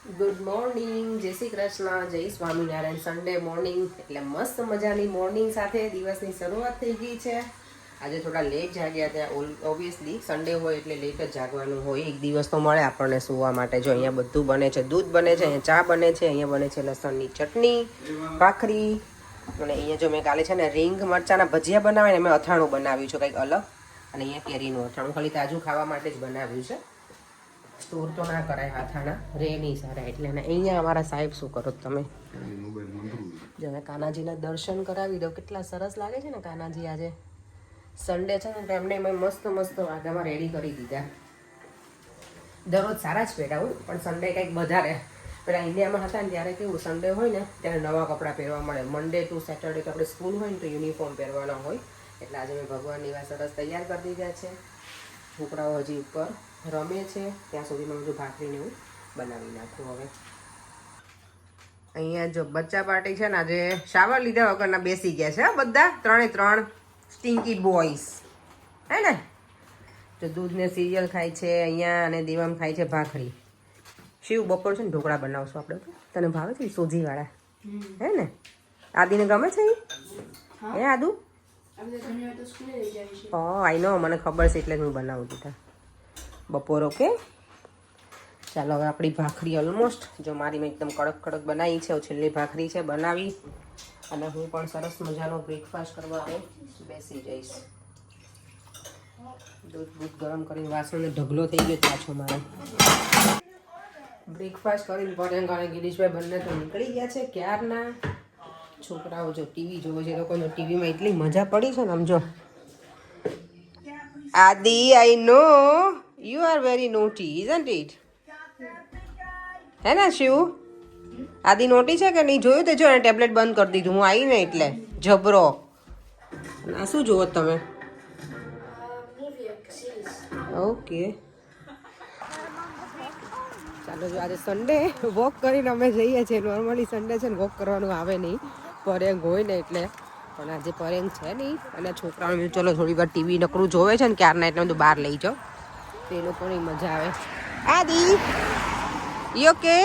Good morning, જય શ્રી કૃષ્ણ, જય Swaminarayan. Sunday morning એટલે મસ્ત મજાની મોર્નિંગ સાથે દિવસની શરૂઆત થઈ ગઈ છે. આજે થોડા લેટ જાગ્યા હતા. ઓબ્વિયસલી સન્ડે હોય એટલે લેટ જ જાગવાનું હોય. એક દિવસ તો મળે આપણને સુવા માટે. જો અહીંયા બધું બને છે, દૂધ બને છે, અહીંયા ચા બને છે, અહીંયા બને છે લસણની ચટણી, ભાખરી, અને અહીંયા જો મેં કાલે છે ને રીંગ મરચાના ભજીયા બનાવ્યા ને મેં અથાણું બનાવ્યું છે કંઈક અલગ. અને અહીંયા કેરીનું અથાણું ખાલી તાજું ખાવા માટે જ બનાવ્યું છે. સ્ટોર તો ના કરાય, હાથાણા રે નહીં સારા એટલે. અને અહીંયા અમારા સાહેબ શું કરો તમે? જો મેં કાનાજીના દર્શન કરાવી દઉં. કેટલા સરસ લાગે છે ને કાનાજી. આજે સન્ડે છે ને તો એમને મેં મસ્ત મસ્ત વાઘામાં રેડી કરી દીધા. દરરોજ સારા જ પહેરાવું પણ સન્ડે કંઈક વધારે. પેલા ઇન્ડિયામાં હતા ને ત્યારે કેવું સન્ડે હોય ને ત્યારે નવા કપડાં પહેરવા મળે. મંડે ટુ સેટરડે તો આપણે સ્કૂલ હોય ને તો યુનિફોર્મ પહેરવાનો હોય. એટલે આજે મેં ભગવાનની વાત સરસ તૈયાર કરી દીધા છે. છોકરાઓ હજી ઉપર રમે છે ત્યાં સુધીમાં બધું ભાખરીને હું બનાવી નાખું. હવે અહીંયા જો બચ્ચા પાર્ટી છે ને આજે શાવર લીધા વગરના બેસી ગયા છે બધા ત્રણ સ્ટિંકી બોયસ હે ને. જો દૂધને સિરિયલ ખાય છે અહીંયા અને દેવામ ખાય છે ભાખરી. શિવ બપોર છે ને ઢોકળા બનાવશું આપણે. તને ભાવે છે સોજીવાળા હે ને? આદિને ગમે છે હે આદુ? આઈ નો, મને ખબર છે એટલે જ હું બનાવું દીધા બપોર. ઓકે ચાલો હવે આપણી ભાખરી ઓલમોસ્ટ જો મારી મેં એકદમ કડક કડક બનાવી છે. છેલ્લી ભાખરી છે બનાવી અને હું પણ સરસ મજાનો બ્રેકફાસ્ટ કરવા બેસી જઈશ. દૂધ ગરમ કરીને વાસણને ઢગલો થઈ ગયો પાછો મારે. બ્રેકફાસ્ટ કરીને પરેંગ અને ગિરીશભાઈ બંને તો નીકળી ગયા છે ક્યારના. છોકરાઓ જો ટીવી જોવે છે. એ લોકોને ટીવીમાં એટલી મજા પડી છે ને. આમ જો Adi, I know you are very naughty isn't it? હે ને શિવ? આદિ નોટી છે કે નહીં? જોયું તે જો એને ટેબ્લેટ બંધ કરી દીધું હું આવી ને એટલે જબરો. આ શું જોવો તમે? ઓકે ચાલો જો આજે સન્ડે વોક કરીને અમે જઈએ છીએ. નોર્મલી સન્ડે છે ને વોક કરવાનું આવે નહીં, પરેંગ હોય ને એટલે. પણ આજે પરેંગ છે નહીં અને છોકરાઓને ચલો થોડી વાર ટીવી નકરું જોવે છે ને ક્યારના એટલે બધું બહાર લઈ જાઓ તો એ લોકોની મજા આવે. આદિ યો કે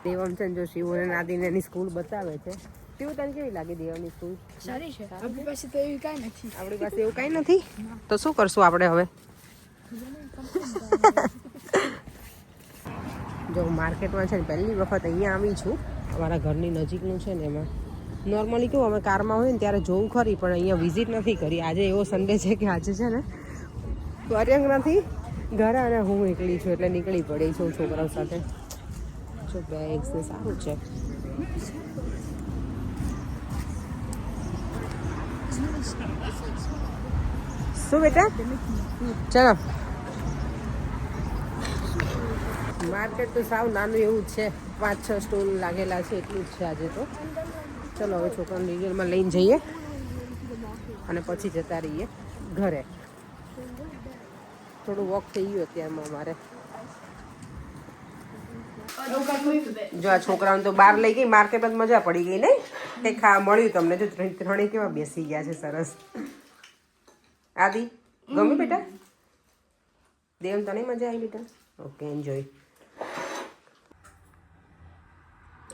દેવમ છે ને જો શિવ અને આદિને એની સ્કૂલ બતાવે છે. શિવ તને કેવી લાગે દેવની સ્કૂલ? સારી છે. આપણી પાસે તો એવી કાંઈ નથી. આપણી પાસે એવું કાંઈ નથી તો શું કરશું આપણે હવે? જો માર્કેટમાં છે ને પહેલી વખત અહીંયા આવી છું. અમારા ઘરની નજીકનું છે ને એમાં નોર્મલી કેવું અમે કારમાં હોય ને ત્યારે જોવું ખરી પણ અહીંયા વિઝિટ નથી કરી. આજે એવો સન્ડે છે કે આજે છે ને પરેંગ નથી ઘરે અને હું એકલી છું એટલે નીકળી પડી છું છોકરાઓ સાથે. જો બેગ્સ ને સારું છે. શું બેટા? ચલો માર્કેટ તો સાવ નાનું એવું જ છે. 5-6 સ્ટોલ લાગેલા છે એટલું જ છે આજે તો. ચલો હવે છોકરાને રિઝલ્ટમાં લઈને જઈએ અને પછી જતા રહીએ ઘરે. થોડું વોક થઈ ગયું અત્યારમાં અમારે. જો આ છોકરાઓને તો બહાર લઈ ગઈ માર્કેટમાં મજા પડી ગઈ નહીં? કંઈ ખાવા મળ્યું તમને? જો ત્રણે કેવા બેસી ગયા છે સરસ. આદિ ગમ્યું બેટા? દેવ તને મજા આવી બેટા? Okay enjoy.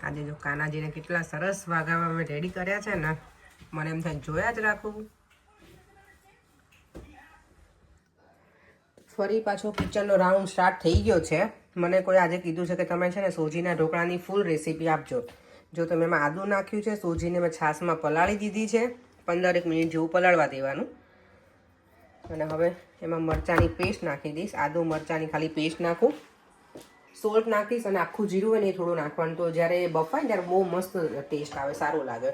આજે જો કાનાજીને કેટલા સરસ વાઘામાં મેં રેડી કર્યા છે ને મને એમ થાય જોયા જ રાખું. ફરી પાછો કિચનનો રાઉન્ડ સ્ટાર્ટ થઈ ગયો છે. મને કોઈ આજે કીધું છે કે તમે છે ને સોજીના ઢોકળાની ફૂલ રેસીપી આપજો. જો તમે એમાં આદું નાખ્યું છે, સોજીને મેં છાશમાં પલાળી દીધી છે, 15 મિનિટ જેવું પલાળવા દેવાનું. અને હવે એમાં મરચાંની પેસ્ટ નાખી દઈશ. આદુ મરચાંની ખાલી પેસ્ટ નાખું, સોલ્ટ નાખીશ અને આખું જીરું હોય ને એ થોડું નાખવાનું. તો જ્યારે બફાય ને ત્યારે બહુ મસ્ત ટેસ્ટ આવે, સારું લાગે.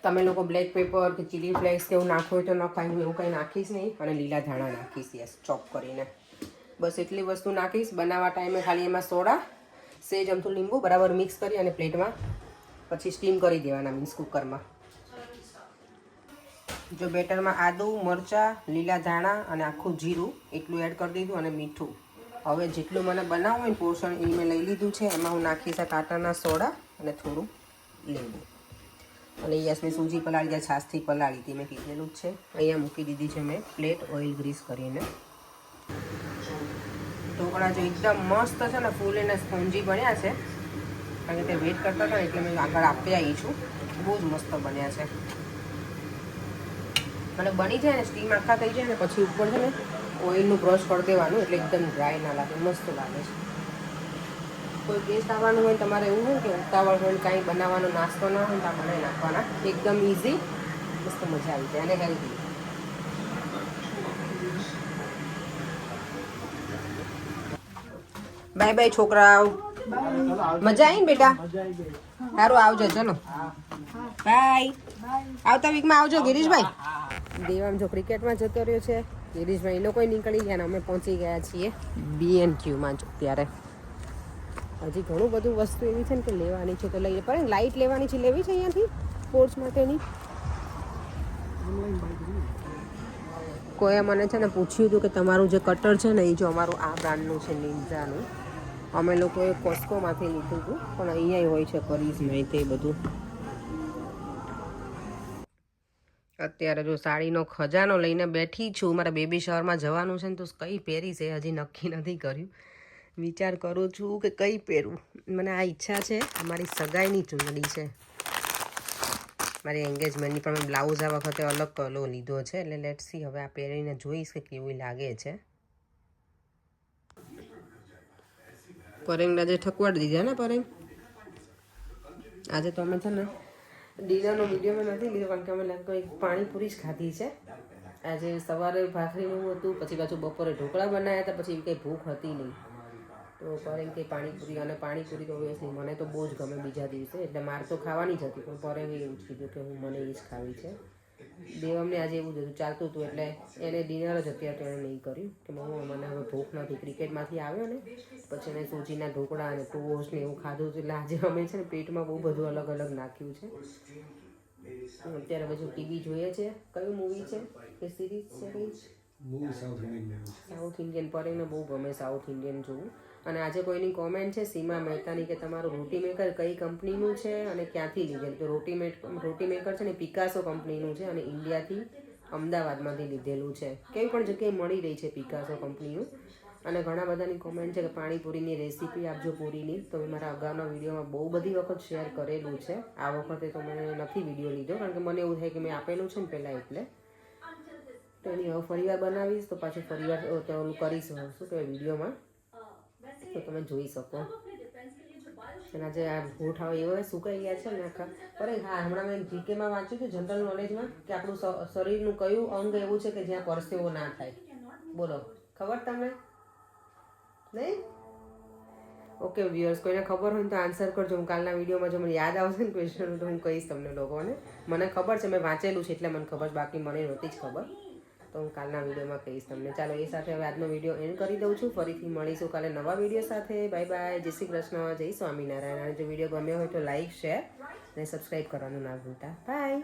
તમે લોકો બ્લેક પેપર કે ચીલી ફ્લેક્સ કે એવું નાખો હોય તો નખાય. હું એવું કંઈ નાખીશ નહીં. અને લીલા ધાણા નાખીશ યસ ચોપ કરીને. બસ એટલી વસ્તુ નાખીશ. બનાવવા ટાઈમે ખાલી એમાં સોડા, સેજ અમથું લીંબુ બરાબર મિક્સ કરી અને પ્લેટમાં પછી સ્ટીમ કરી દેવાના, મીન્સ કુકરમાં. જો બેટરમાં આદુ મરચાં, લીલા ધાણા અને આખું જીરું એટલું એડ કરી દીધું અને મીઠું. હવે જેટલું મને બનાવવું હોય ને પોર્શન એ મેં લઈ લીધું છે. એમાં હું નાખીશ આ કાંટાના સોડા અને થોડું લીંબુ. અને યસ મેં સૂજી પલાળી જાય છાશથી પલાળી હતી મેં કીધેલું જ છે. અહીંયા મૂકી દીધી છે મેં પ્લેટ ઓઇલ ગ્રીસ કરીને. ઢોકળા જો એકદમ મસ્ત છે ને ફૂલ અને સ્પોન્જી બન્યા છે, કારણ કે તે વેઇટ કરતા હતા ને એટલે મેં આગળ આપી આવી છું. બહુ જ મસ્ત બન્યા છે. અને બની જાય ને સ્ટીમ આખા થઈ જાય ને પછી ઉપર છે ને ઓઇલનું બ્રશ કરી દેવાનું, એટલે એકદમ ડ્રાય ના લાગે, મસ્ત લાગે છે. કોઈ ગેસ્ટ આવવાનું હોય તમારે એવું હોય કે ઉતાવળ હોય કાંઈ બનાવવાનો નાસ્તો ના હોય તો આ બનાવી નાખવાના, એકદમ ઇઝી, મસ્ત મજા આવી જાય અને હેલ્ધી. બાય બાય છોકરાઓ, મજા આવી ને બેટા? સારું આવજો, ચલો બાય. આવતા વીકમાં આવજો ગિરીશભાઈ. દેવામ જો ક્રિકેટમાં જતો રહ્યો છે, ગિરીશભાઈ એ લોકો નીકળી ગયા ને અમે પહોંચી ગયા છીએ B&Qમાં જો. ત્યારે હજી ઘણું બધું વસ્તુ એવી છે ને કે લેવાની છે તો લઈએ, પણ લાઇટ લેવાની છે, લેવી છે અહીંયાથી સ્પોર્ટ્સ માટેની. કોઈએ મને છે ને પૂછ્યું હતું કે તમારું જે કટર છે ને એ જો અમારું આ બ્રાન્ડનું છે, નિન્જાનું. અમે લોકોએ કોસ્કોમાંથી લીધું હતું, પણ અહીંયા હોય છે કરીઝમાં તે બધું. અત્યારે જો સાડીનો ખજાનો લઈને બેઠી છું. મારા બેબી શાવરમાં જવાનું છે ને તો કઈ પહેરીશ એ હજી નક્કી નથી કર્યું. વિચાર કરું છું કે કઈ પહેરું. મને આ ઈચ્છા છે, અમારી સગાઈની ચૂંટણી છે, મારી એન્ગેજમેન્ટની, પણ મેં બ્લાઉઝ આ વખતે અલગ કલર લીધો છે, એટલે લેટ્સ સી હવે આ પહેરીને જોઈશ કે કેવું લાગે છે. પરેંગ આજે ઠકવાડી દીધા ને પરેંગ. આજે તો અમે છે ને ડિનરનો વિડીયો મેં નથી લીધો, કારણ કે અમે કંઈક પાણીપુરી જ ખાધી છે. આજે સવારે ભાખરીનું હતું, પછી પાછું બપોરે ઢોકળા બનાવ્યા હતા, પછી કંઈ ભૂખ હતી નહીં તો પરેંગ કે પાણીપુરી, અને પાણીપુરી તો ઓબ્વિયસલી મને તો બહુ જ ગમે બીજા દિવસે, એટલે મારે તો ખાવાની જ હતી, પણ પરેંગે એવું જ કીધું કે મને એ જ ખાવી છે. દેવમને આજે એવું જ હતું, ચાલતું હતું, એટલે એને ડિનર જ અત્યારે તો એણે નહીં કર્યું કે મને હવે ભૂખ નથી. ક્રિકેટમાંથી આવ્યો ને પછી એને સૂજીના ઢોકળા અને ટોસ્ટ ને એવું ખાધું હતું, એટલે આજે અમે છે ને પેટમાં બહુ બધું અલગ અલગ નાખ્યું છે. અત્યારે પછી ટીવી જોઈએ છે. કયું મૂવી છે કે સિરીઝ છે? કઈ સાઉથ ઇન્ડિયન. પરેંગને બહુ ગમે સાઉથ ઇન્ડિયન જોવું. અને આજે કોઈની કોમેન્ટ છે સીમા મહેતાની કે તમારું રોટી મેકર કઈ કંપનીનું છે અને ક્યાંથી લીધેલું? તો રોટી મેકર છે ને પિકાસો કંપનીનું છે અને ઇન્ડિયાથી અમદાવાદમાંથી લીધેલું છે. કેવી પણ જગ્યાએ મળી રહી છે પિકાસો કંપનીનું. અને ઘણા બધાની કોમેન્ટ છે કે પાણીપુરીની રેસીપી આપજો પૂરીની, તો મેં મારા અગાઉના વિડીયોમાં બહુ બધી વખત શેર કરેલું છે. આ વખતે તો મેં નથી વિડીયો લીધો, કારણ કે મને એવું થાય કે મેં આપેલું છે ને પહેલાં, એટલે તો એની હવે ફરીવાર બનાવીશ તો પાછું ફરીવાર તો ઓલું કરીશ, શું કહેવાય, વિડીયોમાં, તો તમે જોઈ શકો. અને આજે આ હોઠ આવે એવા સુકાઈ ગયા છે ને આખા. પણ હા, હમણાં મેં જીકેમાં વાંચ્યું હતું જનરલ નોલેજમાં કે આપણું શરીરનું કયું અંગ એવું છે કે જ્યાં પરસેવો ના થાય? બોલો, ખબર તમને? નહીં? ઓકે વ્યુઅર્સ, કોઈને ખબર હોય તો આન્સર કરજો. હું કાલના વિડીયોમાં જો મને યાદ આવશે ને ક્વેશ્ચન તો હું કહીશ તમને લોકોને. મને ખબર છે, મેં વાંચેલું છે એટલે મને ખબર, બાકી મને નહોતી જ ખબર, તો હું કાલના વિડીયોમાં કહીશ તમને. ચાલો એ સાથે હવે આજનો વિડીયો એન્ડ કરી દઉં છું. ફરીથી મળીશું કાલે નવા વિડીયો સાથે. બાય બાય, જય શ્રી કૃષ્ણ, જય સ્વામિનારાયણ. અને જો વિડીયો ગમ્યો હોય તો લાઈક, શેર અને સબસ્ક્રાઈબ કરવાનું ના ભૂલતા. બાય.